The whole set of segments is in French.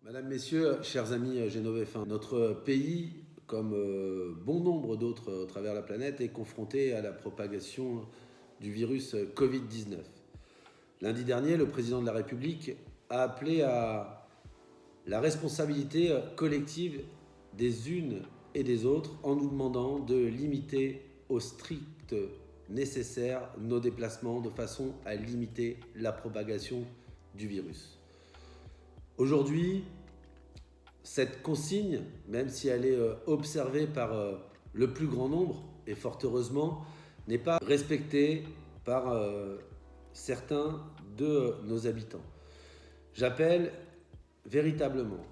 Madame, Messieurs, chers amis génovéfins, notre pays, comme bon nombre d'autres à travers la planète, est confronté à la propagation du virus Covid-19. Lundi dernier, le président de la République a appelé à la responsabilité collective des unes et des autres en nous demandant de limiter au strict nécessaire nos déplacements de façon à limiter la propagation du virus. Aujourd'hui, cette consigne, même si elle est observée par le plus grand nombre, et fort heureusement, n'est pas respectée par certains de nos habitants. J'appelle véritablement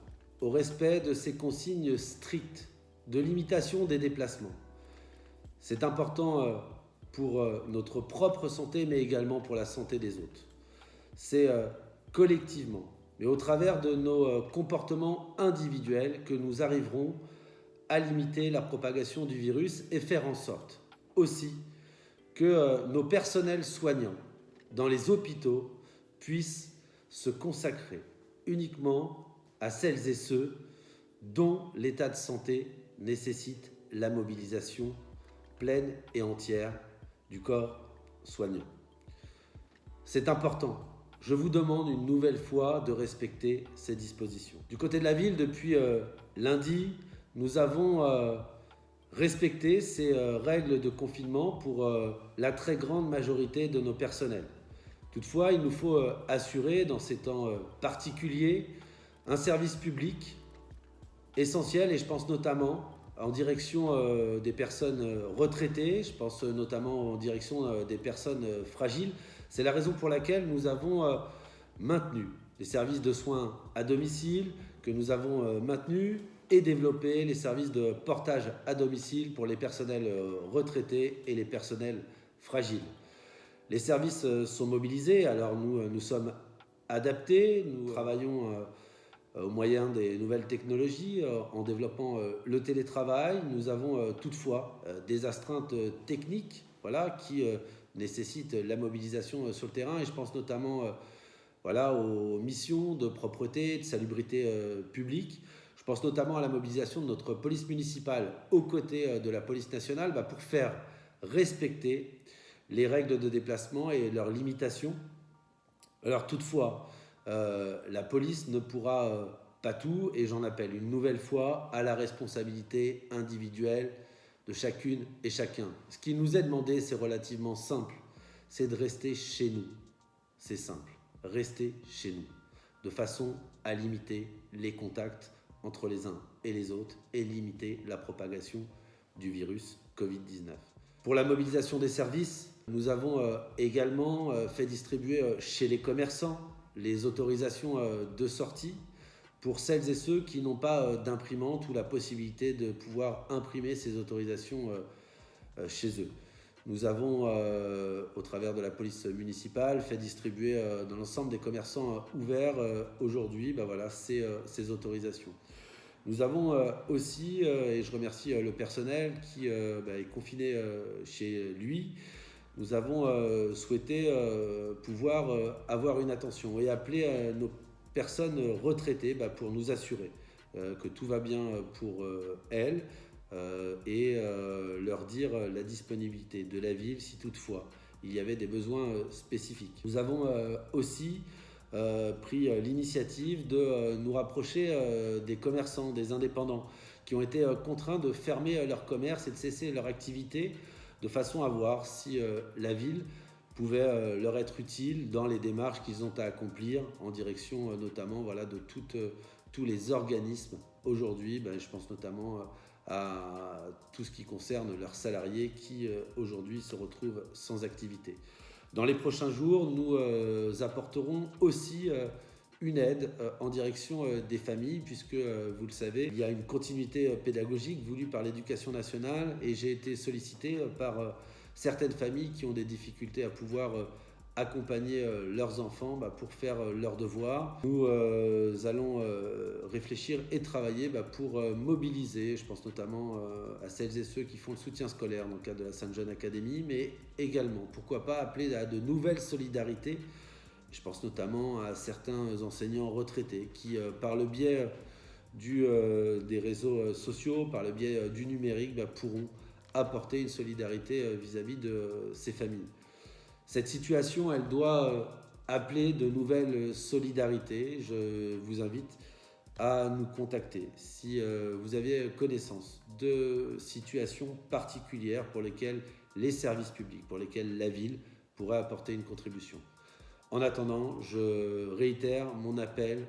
au respect de ces consignes strictes de limitation des déplacements. C'est important pour notre propre santé, mais également pour la santé des autres. C'est collectivement, mais au travers de nos comportements individuels que nous arriverons à limiter la propagation du virus et faire en sorte aussi que nos personnels soignants dans les hôpitaux puissent se consacrer uniquement à celles et ceux dont l'état de santé nécessite la mobilisation pleine et entière du corps soignant. C'est important. Je vous demande une nouvelle fois de respecter ces dispositions. Du côté de la ville, depuis lundi, nous avons respecté ces règles de confinement pour la très grande majorité de nos personnels. Toutefois, il nous faut assurer, dans ces temps particuliers, un service public essentiel, et je pense notamment en direction des personnes retraitées, je pense notamment en direction des personnes fragiles. C'est la raison pour laquelle nous avons maintenu les services de soins à domicile, que nous avons maintenu et développé les services de portage à domicile pour les personnels retraités et les personnels fragiles. Les services sont mobilisés, alors nous sommes adaptés, nous travaillons au moyen des nouvelles technologies, en développant le télétravail. Nous avons toutefois des astreintes techniques qui nécessitent la mobilisation sur le terrain, et je pense notamment aux missions de propreté, de salubrité publique. Je pense notamment à la mobilisation de notre police municipale aux côtés de la police nationale pour faire respecter les règles de déplacement et leurs limitations. Alors toutefois, la police ne pourra pas tout, et j'en appelle une nouvelle fois à la responsabilité individuelle de chacune et chacun. Ce qui nous est demandé, c'est relativement simple, c'est de rester chez nous. C'est simple, rester chez nous, de façon à limiter les contacts entre les uns et les autres et limiter la propagation du virus Covid-19. Pour la mobilisation des services, nous avons également fait distribuer chez les commerçants les autorisations de sortie pour celles et ceux qui n'ont pas d'imprimante ou la possibilité de pouvoir imprimer ces autorisations chez eux. Nous avons, au travers de la police municipale, fait distribuer dans l'ensemble des commerçants ouverts aujourd'hui ces autorisations. Nous avons aussi, et je remercie le personnel qui est confiné chez lui, nous avons souhaité pouvoir avoir une attention et appeler nos personnes retraitées pour nous assurer que tout va bien pour elles et leur dire la disponibilité de la ville si toutefois il y avait des besoins spécifiques. Nous avons aussi pris l'initiative de nous rapprocher des commerçants, des indépendants qui ont été contraints de fermer leur commerce et de cesser leur activité, de façon à voir si la ville pouvait leur être utile dans les démarches qu'ils ont à accomplir en direction notamment de tous les organismes aujourd'hui. Je pense notamment à tout ce qui concerne leurs salariés qui aujourd'hui se retrouvent sans activité. Dans les prochains jours, nous apporterons aussi une aide en direction des familles, puisque, vous le savez, il y a une continuité pédagogique voulue par l'Éducation nationale, et j'ai été sollicité par certaines familles qui ont des difficultés à pouvoir accompagner leurs enfants pour faire leurs devoirs. Nous allons réfléchir et travailler pour mobiliser, je pense notamment à celles et ceux qui font le soutien scolaire dans le cadre de la Sainte-Jeanne Académie, mais également, pourquoi pas, appeler à de nouvelles solidarités Je pense notamment à certains enseignants retraités qui, par le biais des réseaux sociaux, par le biais du numérique, pourront apporter une solidarité vis-à-vis de ces familles. Cette situation, elle doit appeler de nouvelles solidarités. Je vous invite à nous contacter si vous avez connaissance de situations particulières pour lesquelles les services publics, pour lesquelles la ville pourrait apporter une contribution. En attendant, je réitère mon appel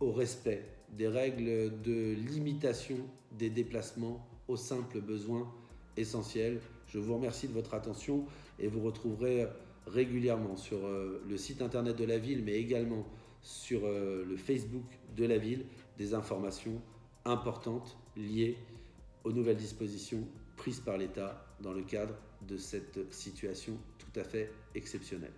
au respect des règles de limitation des déplacements aux simples besoins essentiels. Je vous remercie de votre attention et vous retrouverez régulièrement sur le site internet de la ville, mais également sur le Facebook de la ville, des informations importantes liées aux nouvelles dispositions prises par l'État dans le cadre de cette situation tout à fait exceptionnelle.